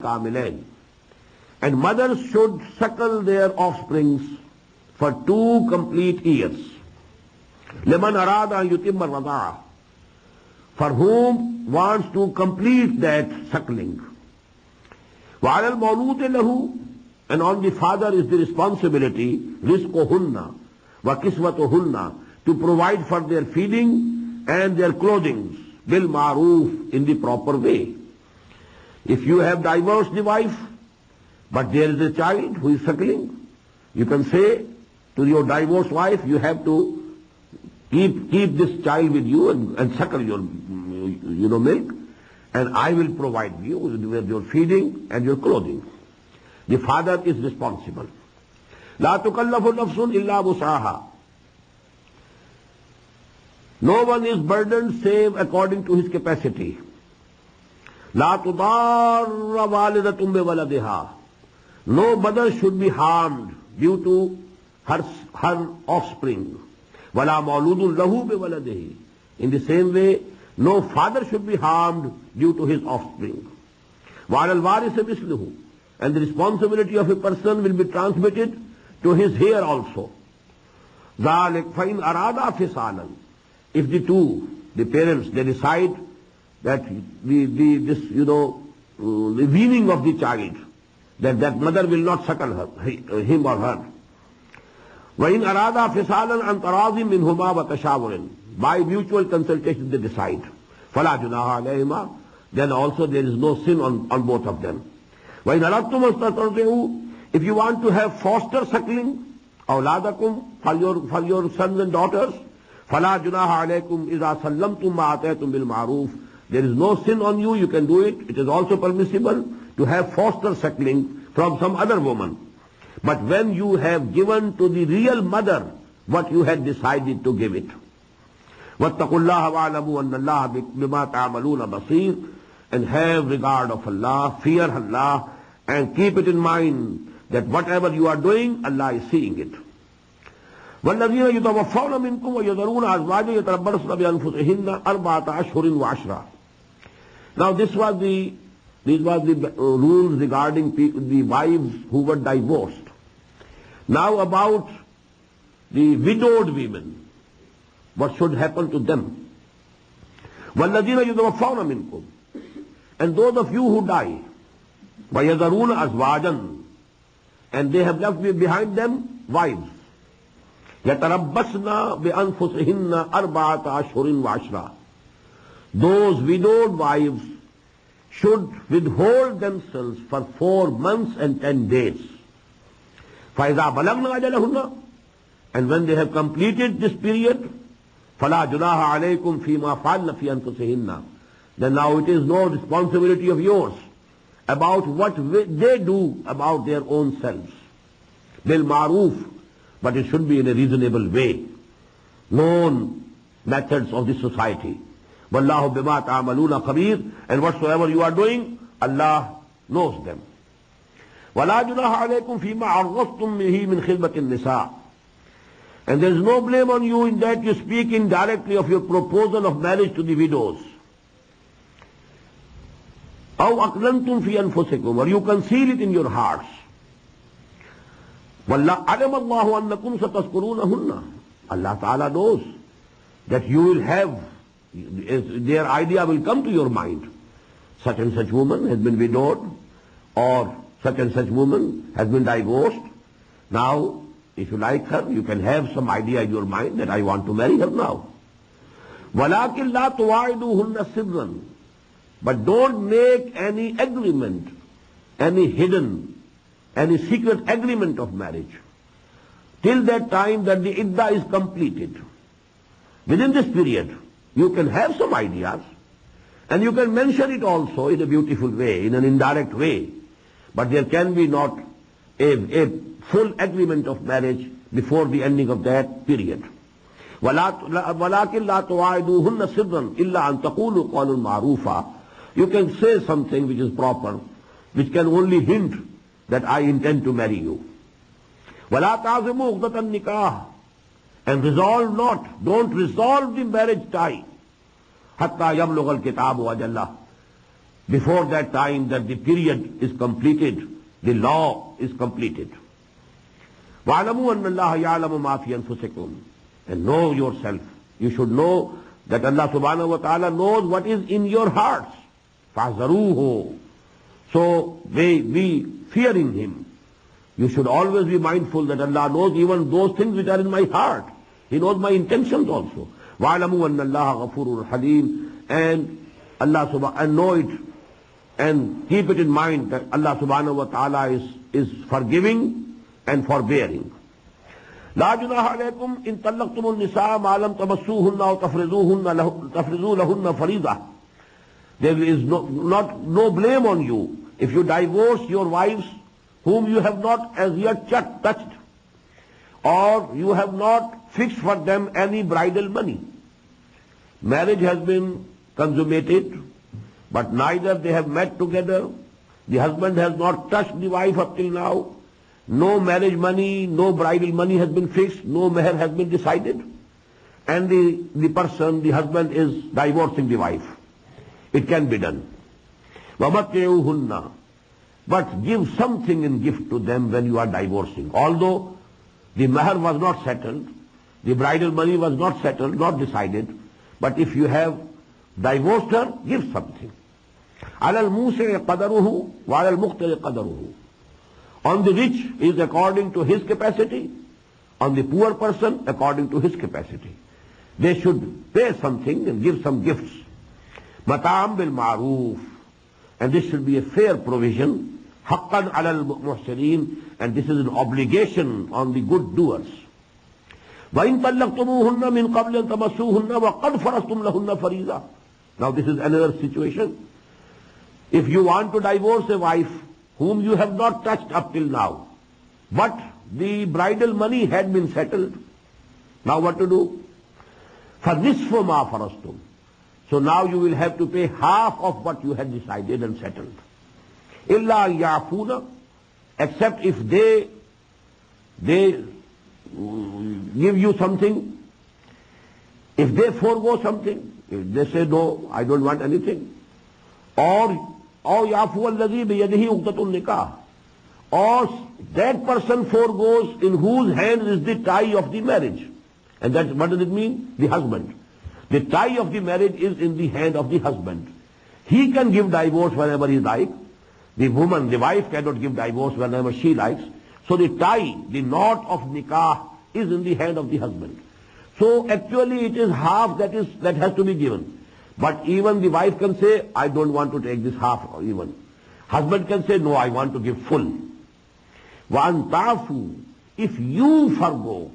kamilain. And mothers should suckle their offsprings for 2 complete years. Liman arada an yutimma ar-radha'a, for whom wants to complete that suckling. Wa 'ala al-mawludi lahu, and on the father is the responsibility, rizquhunna wa kiswatuhunna, to provide for their feeding and their clothing, bil ma'roof, in the proper way. If you have divorced the wife, but there is a child who is suckling, you can say to your divorced wife, you have to keep this child with you and suckle your milk, and I will provide you with your feeding and your clothing. The father is responsible. La tukallafu nafsun illa wus'aha. No one is burdened save according to his capacity. La tudarra walidatun biwaladiha. No mother should be harmed due to her offspring. Wala mawludun lahu biwaladihi. In the same way, no father should be harmed due to his offspring. Wa'ala al-warisi misluhu. And the responsibility of a person will be transmitted to his heir also. ذَلِكَ فَإِنْ أَرَادَ فِصَالًا. If the parents, they decide that the weaning of the child, that mother will not suckle him or her. وَإِنْ أَرَادَ فِصَالًا عَنْ تَرَاضٍ مِّنْهُمَا وَتَشَاوُرٍ. By mutual consultation they decide. فَلَا جُنَاحَ عَلَيْهِمَا. Then also there is no sin on both of them. وَإِنْ أَرَدْتُمْ أَن تَسْتَرْضِعُوا. If you want to have foster suckling, أَوْلَادَكُمْ, for your sons and daughters, فَلَا جُنَاحَ عَلَيْكُمْ إِذَا سَلَّمْتُمْ مَا آتَيْتُمْ بِالْمَعْرُوفِ. There is no sin on you, you can do it. It is also permissible to have foster suckling from some other woman. But when you have given to the real mother what you had decided to give it. وَاتَّقُوا اللَّهَ وَاعْلَمُوا أَنَّ اللَّهَ بِمَا تَعْمَلُونَ بَصِيرٌ. And have regard of Allah, fear Allah, and keep it in mind that whatever you are doing, Allah is seeing it. وَالَّذِينَ يُتَوَفَّوْنَ مِنْكُمْ وَيَذَرُونَ أَزْوَاجًا يَتَرَبَّصْنَ بِأَنفُسِهِنَّ أَرْبَعَةَ أَشْهُرٍ وَعَشْرًا. Now these were the rules regarding the wives who were divorced. Now about the widowed women, what should happen to them? وَالَّذِينَ يُتَوَفَّوْنَ مِنْكُمْ. And those of you who die, وَيَذَرُونَ أَزْوَاجًا, and they have left behind them wives. يَتَرَبَّصْنَ بِأَنفُسِهِنَّ أَرْبَعَةَ أَشْهُرٍ وَعَشْرًا. Those widowed wives should withhold themselves for 4 months and 10 days. فَإِذَا بَلَغْنَ أَجَلَهُنَّ. And when they have completed this period, فَلَا جُنَاحَ عَلَيْكُمْ فِي مَا فَعَلْنَ فِي أَنفُسِهِنَّ. Then now it is no responsibility of yours about what they do about their own selves. Bil ma'roof, but it should be in a reasonable way. Known methods of the society. Wallahu bima ta'amaluna khabir. And whatsoever you are doing, Allah knows them. وَلَا جُنَاحَ عَلَيْكُمْ فِي مَا عَرَّضْتُمْ بِهِ مِنْ خِدْمَةِ النِّسَاءِ. And there is no blame on you in that you speak indirectly of your proposal of marriage to the widows. أَوْ أَقْلَنْتُمْ فِي أَنفُسِكُمْ. Or you conceal it in your hearts. وَاللَّهُ عَلَمَ اللَّهُ أَنَّكُمْ سَتَذْكُرُونَهُنَّ. Allah Ta'ala knows that you will have, their idea will come to your mind. Such and such woman has been widowed, or such and such woman has been divorced. Now, if you like her, you can have some idea in your mind that I want to marry her now. وَلَكِنْ لَا تُوَاعِدُوهُنَّ سِرًّا. But don't make any agreement, any hidden, any secret agreement of marriage, till that time that the iddah is completed. Within this period, you can have some ideas, and you can mention it also in a beautiful way, in an indirect way. But there can be not a full agreement of marriage before the ending of that period. وَلَكِنْ لَا تُوَاعِدُوهُنَّ سِرًّا إِلَّا أَن تَقُولُوا قَوْلًا مَعْرُوفًا. You can say something which is proper, which can only hint that I intend to marry you. وَلَا تَعْزِمُوا عُقْدَةَ النِّكَاحِ. And resolve not, don't resolve the marriage tie. حَتَّى يَبْلُغَ الْكِتَابُ أَجَلَّهُ. before that time that the period is completed, the law is completed. وَعَلَمُوا أَنَّ اللَّهَ يَعْلَمُ مَا فِي أَنفُسِكُمْ. And know yourself. You should know that Allah subhanahu wa ta'ala knows what is in your hearts. فَاحْذَرُوهُ. So be fearing Him. You should always be mindful that Allah knows even those things which are in my heart. He knows my intentions also. وَعَلَمُوا أَنَّ اللَّهَ غَفُورٌ حَلِيمٌ. And Allah and know it and keep it in mind that Allah subhanahu wa ta'ala is forgiving and forbearing. لا جناح عليكم إن طلقتم النساء ما لم تمسوهن أو تفرضوا لهن فريضة. There is no blame on you if you divorce your wives whom you have not as yet touched, or you have not fixed for them any bridal money. Marriage has been consummated, but neither they have met together. The husband has not touched the wife up till now. No marriage money, no bridal money has been fixed, no meher has been decided. And the husband is divorcing the wife. It can be done. وَمَتِّعُوهُنَّ. But give something in gift to them when you are divorcing. Although the meher was not settled, the bridal money was not settled, not decided, but if you have divorced her, give something. عَلَى الْمُوسِعِ قَدَرُهُ وَعَلَى الْمُقْتِرِ قَدَرُهُ. On the rich is according to his capacity, on the poor person according to his capacity. They should pay something and give some gifts. مَتَعًا بِالْمَعْرُوفِ. And this should be a fair provision. حَقًّا عَلَى الْمُحْسِنِينَ. And this is an obligation on the good doers. وَإِن طَلَّقْتُمُوهُنَّ مِنْ قَبْلِ أَن تَمَسُّوهُنَّ وَقَدْ فَرَضْتُمْ لَهُنَّ فَرِيضَةً. Now this is another situation. If you want to divorce a wife whom you have not touched up till now, but the bridal money had been settled, now what to do? فَنِصْفُ مَا فَرَضْتُمْ. So now you will have to pay half of what you had decided and settled. إِلَّا يَعْفُونَ. Except if they give you something, if they forego something, if they say, no, I don't want anything, or يَعْفُوَ الَّذِي بِيَدِهِ عُقْدَةُ النِّكَاحِ. Or that person foregoes in whose hand is the tie of the marriage. And that, what does it mean? The husband. The tie of the marriage is in the hand of the husband. He can give divorce whenever he likes. The woman, the wife cannot give divorce whenever she likes. So the tie, the knot of nikah is in the hand of the husband. So actually it is half that has to be given. But even the wife can say, I don't want to take this half even. Husband can say, no, I want to give full. وَأَن تَعْفُوا. If you forgo